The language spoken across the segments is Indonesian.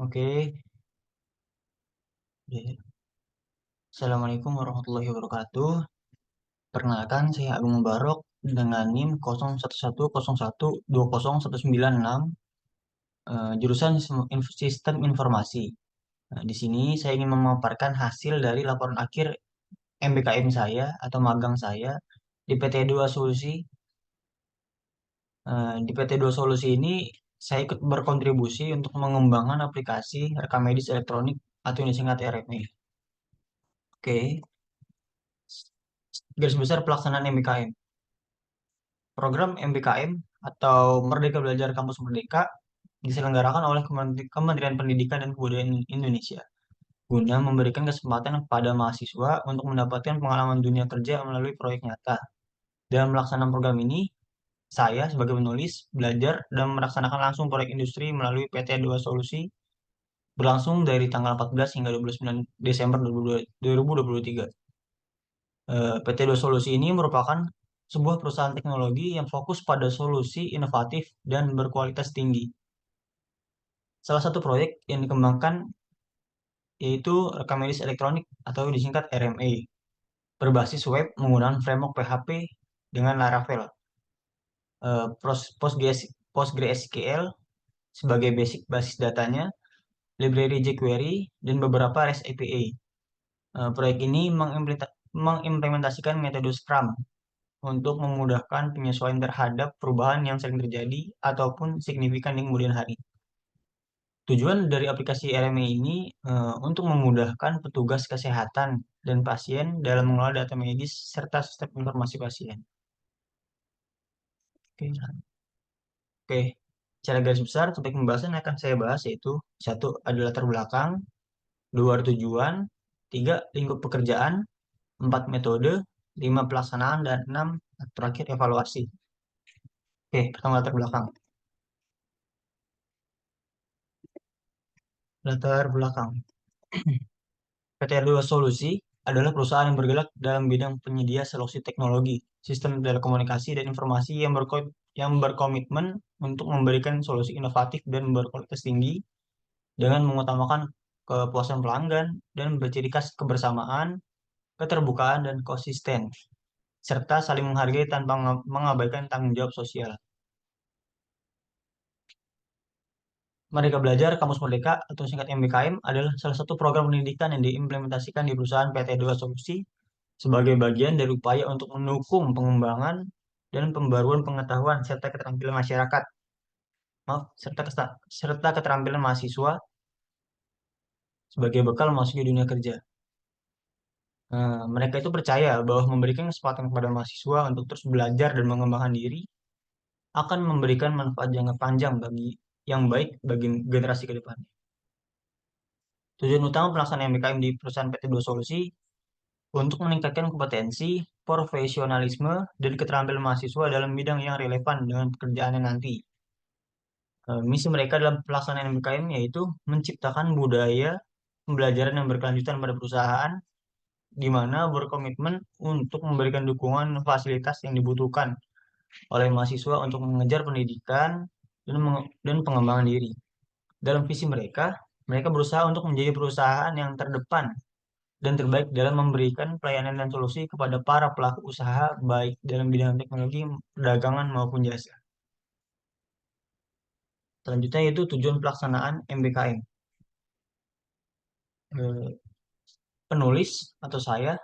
Oke, Assalamualaikum warahmatullahi wabarakatuh. Perkenalkan, saya Agung Mubarok dengan NIM 0110120196, jurusan Sistem Informasi. Nah, di sini saya ingin memaparkan hasil dari laporan akhir MBKM saya atau magang saya di PT Dua Solusi. Di PT Dua Solusi ini saya ikut berkontribusi untuk mengembangkan aplikasi rekam medis elektronik atau yang disingkat RME. Oke, garis besar pelaksanaan MBKM. Program MBKM atau Merdeka Belajar Kampus Merdeka diselenggarakan oleh Kementerian Pendidikan dan Kebudayaan Indonesia guna memberikan kesempatan kepada mahasiswa untuk mendapatkan pengalaman dunia kerja melalui proyek nyata. Dalam melaksanakan program ini, saya sebagai penulis belajar dan melaksanakan langsung proyek industri melalui PT Dua Solusi berlangsung dari tanggal 14 hingga 29 Desember 2023. PT Dua Solusi ini merupakan sebuah perusahaan teknologi yang fokus pada solusi inovatif dan berkualitas tinggi. Salah satu proyek yang dikembangkan yaitu rekam medis elektronik atau disingkat RMA, berbasis web menggunakan framework PHP dengan Laravel, PostgreSQL sebagai basic basis datanya, library jQuery, dan beberapa REST API. Proyek ini mengimplementasikan metode Scrum untuk memudahkan penyesuaian terhadap perubahan yang sering terjadi ataupun signifikan di kemudian hari. Tujuan dari aplikasi RME ini untuk memudahkan petugas kesehatan dan pasien dalam mengelola data medis serta sistem informasi pasien. Oke, oke. Secara garis besar, topik pembahasan yang akan saya bahas yaitu satu adalah latar belakang, dua tujuan, tiga lingkup pekerjaan, empat metode, lima pelaksanaan, dan enam terakhir evaluasi. Oke, pertama latar belakang. Latar belakang. PT Dua Solusi adalah perusahaan yang bergerak dalam bidang penyedia solusi teknologi, sistem telekomunikasi dan informasi yang berkomitmen untuk memberikan solusi inovatif dan berkualitas tinggi dengan mengutamakan kepuasan pelanggan dan berciri khas kebersamaan, keterbukaan dan konsisten, serta saling menghargai tanpa mengabaikan tanggung jawab sosial. Merdeka Belajar Kampus Merdeka atau singkat MBKM adalah salah satu program pendidikan yang diimplementasikan di perusahaan PT Dua Solusi sebagai bagian dari upaya untuk mendukung pengembangan dan pembaruan pengetahuan serta keterampilan masyarakat, serta keterampilan mahasiswa sebagai bekal memasuki dunia kerja. Mereka itu percaya bahwa memberikan kesempatan kepada mahasiswa untuk terus belajar dan mengembangkan diri akan memberikan manfaat jangka panjang yang baik bagi generasi ke depan. Tujuan utama pelaksanaan MBKM di perusahaan PT Dua Solusi untuk meningkatkan kompetensi, profesionalisme, dan keterampilan mahasiswa dalam bidang yang relevan dengan pekerjaannya nanti. Misi mereka dalam pelaksanaan MBKM yaitu menciptakan budaya pembelajaran yang berkelanjutan pada perusahaan, di mana berkomitmen untuk memberikan dukungan fasilitas yang dibutuhkan oleh mahasiswa untuk mengejar pendidikan dan pengembangan diri. Dalam visi mereka, mereka berusaha untuk menjadi perusahaan yang terdepan dan terbaik dalam memberikan pelayanan dan solusi kepada para pelaku usaha baik dalam bidang teknologi, perdagangan maupun jasa. Selanjutnya yaitu tujuan pelaksanaan MBKM. Penulis atau saya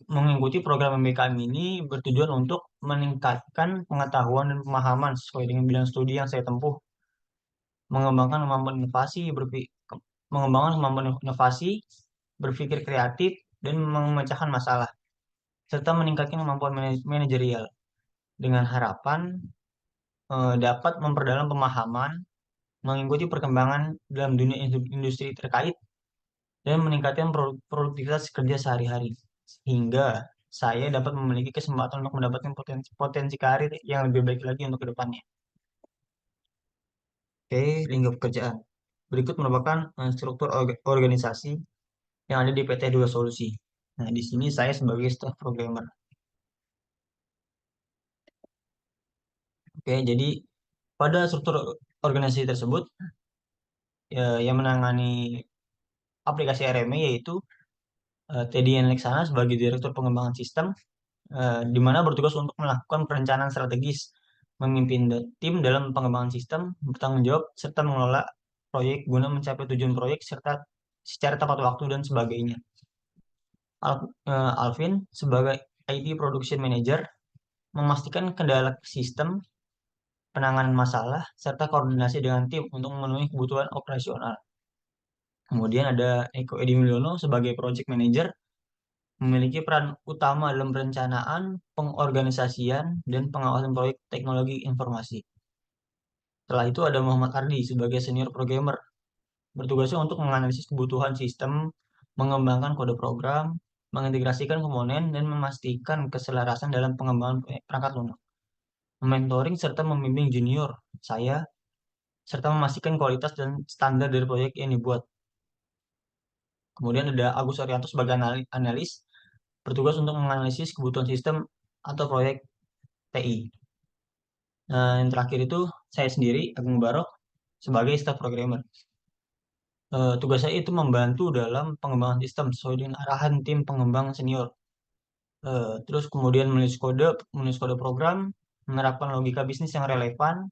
mengikuti program MBKM ini bertujuan untuk meningkatkan pengetahuan dan pemahaman sesuai dengan bidang studi yang saya tempuh, mengembangkan kemampuan inovasi, berpikir kreatif, dan memecahkan masalah, serta meningkatkan kemampuan manajerial dengan harapan dapat memperdalam pemahaman, mengikuti perkembangan dalam dunia industri terkait, dan meningkatkan produktivitas kerja sehari-hari. Sehingga saya dapat memiliki kesempatan untuk mendapatkan potensi karir yang lebih baik lagi untuk kedepannya. Oke, lingkup pekerjaan. Berikut merupakan struktur organisasi yang ada di PT Dua Solusi. Nah, di sini saya sebagai staff programmer. Oke, jadi pada struktur organisasi tersebut yang menangani aplikasi RME yaitu Teddy Leksana sebagai Direktur Pengembangan Sistem, di mana bertugas untuk melakukan perencanaan strategis, memimpin tim dalam pengembangan sistem, bertanggung jawab, serta mengelola proyek guna mencapai tujuan proyek serta secara tepat waktu dan sebagainya. Alvin sebagai IT Production Manager memastikan kendala sistem, penanganan masalah, serta koordinasi dengan tim untuk memenuhi kebutuhan operasional. Kemudian ada Eko Edi Mulyono sebagai Project Manager, memiliki peran utama dalam perencanaan, pengorganisasian, dan pengawasan proyek teknologi informasi. Setelah itu ada Muhammad Ardi sebagai Senior Programmer, bertugasnya untuk menganalisis kebutuhan sistem, mengembangkan kode program, mengintegrasikan komponen, dan memastikan keselarasan dalam pengembangan perangkat lunak. Mentoring serta membimbing junior saya, serta memastikan kualitas dan standar dari proyek yang dibuat. Kemudian ada Agus Arianto sebagai analis, bertugas untuk menganalisis kebutuhan sistem atau proyek TI. Nah, yang terakhir itu saya sendiri, Agung Barok, sebagai staff programmer. Tugas saya itu membantu dalam pengembangan sistem sesuai dengan arahan tim pengembang senior. Terus kemudian menulis kode program, menerapkan logika bisnis yang relevan,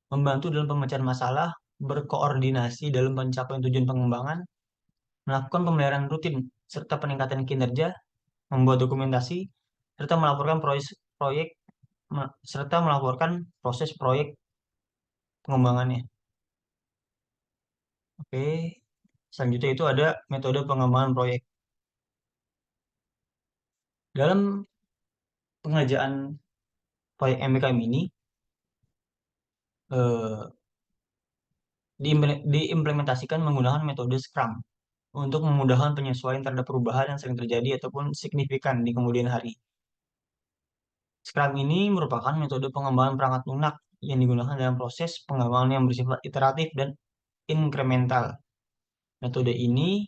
membantu dalam pemecahan masalah, berkoordinasi dalam pencapaian tujuan pengembangan, melakukan pemeliharaan rutin serta peningkatan kinerja, membuat dokumentasi, serta melaporkan proyek serta melaporkan proses proyek pengembangannya. Oke, selanjutnya itu ada metode pengembangan proyek. Dalam pengerjaan proyek MBKM ini eh, diimplementasikan menggunakan metode Scrum untuk memudahkan penyesuaian terhadap perubahan yang sering terjadi ataupun signifikan di kemudian hari. Scrum ini merupakan metode pengembangan perangkat lunak yang digunakan dalam proses pengembangan yang bersifat iteratif dan inkremental. Metode ini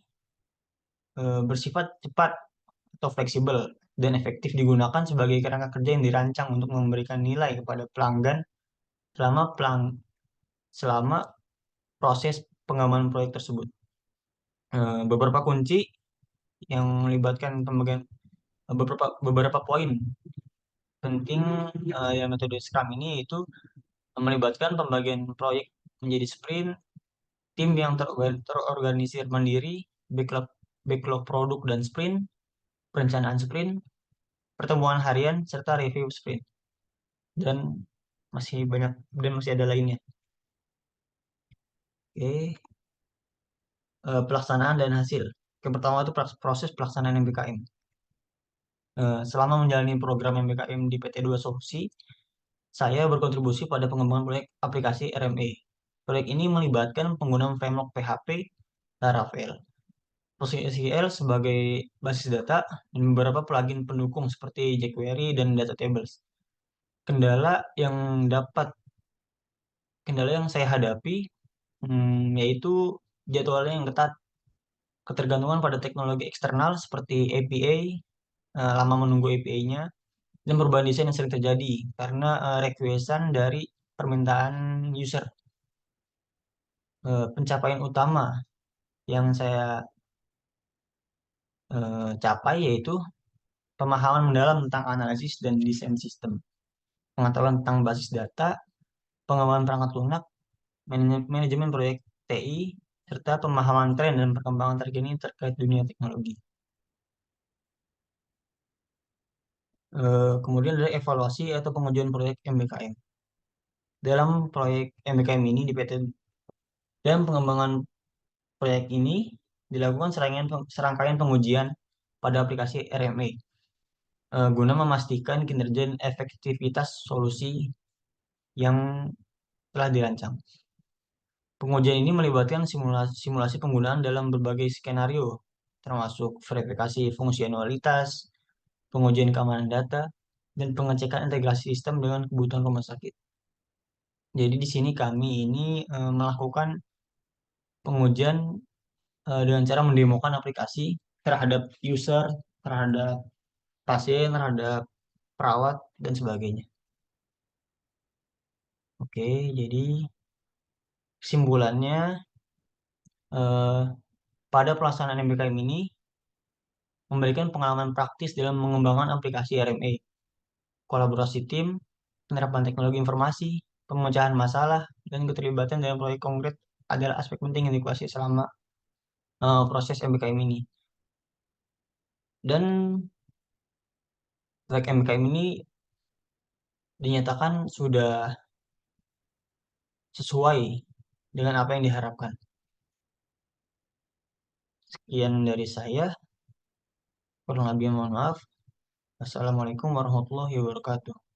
bersifat cepat atau fleksibel dan efektif digunakan sebagai kerangka kerja yang dirancang untuk memberikan nilai kepada pelanggan selama selama proses pengembangan proyek tersebut. Beberapa kunci yang melibatkan pembagian beberapa poin penting yang metode Scrum ini itu melibatkan pembagian proyek menjadi sprint, tim yang terorganisir mandiri, backlog backlog produk dan sprint, perencanaan sprint, pertemuan harian serta review sprint, dan masih banyak dan masih ada lainnya. Oke, pelaksanaan dan hasil. Yang pertama itu proses pelaksanaan MBKM. Selama menjalani program MBKM di PT 2 Solusi, saya berkontribusi pada pengembangan proyek aplikasi RME. Proyek ini melibatkan penggunaan framework PHP, Laravel, PostgreSQL sebagai basis data, dan beberapa plugin pendukung seperti jQuery dan Data Tables. Kendala yang dapat kendala yang saya hadapi yaitu jadwalnya yang ketat, ketergantungan pada teknologi eksternal seperti API, lama menunggu API-nya, dan perubahan desain yang sering terjadi karena requestan dari permintaan user. Pencapaian utama yang saya capai yaitu pemahaman mendalam tentang analisis dan desain sistem, pengetahuan tentang basis data, pengembangan perangkat lunak, manajemen proyek TI, serta pemahaman tren dan perkembangan terkini terkait dunia teknologi. Kemudian ada evaluasi atau pengujian proyek MBKM. Dalam proyek MBKM ini di PT dan pengembangan proyek ini dilakukan serangkaian pengujian pada aplikasi RME guna memastikan kinerja dan efektivitas solusi yang telah dirancang. Pengujian ini melibatkan simulasi penggunaan dalam berbagai skenario, termasuk verifikasi fungsionalitas, pengujian keamanan data, dan pengecekan integrasi sistem dengan kebutuhan rumah sakit. Jadi di sini kami ini melakukan pengujian dengan cara mendemokan aplikasi terhadap user, terhadap pasien, terhadap perawat, dan sebagainya. Oke, jadi kesimpulannya Eh, pada pelaksanaan MBKM ini memberikan pengalaman praktis dalam mengembangkan aplikasi RMA, kolaborasi tim, penerapan teknologi informasi, pemecahan masalah, dan keterlibatan dalam proyek konkret adalah aspek penting yang dikuasai selama proses MBKM ini. Dan proyek MBKM ini dinyatakan sudah sesuai dengan apa yang diharapkan. Sekian dari saya. Kurang lebih mohon maaf. Assalamualaikum warahmatullahi wabarakatuh.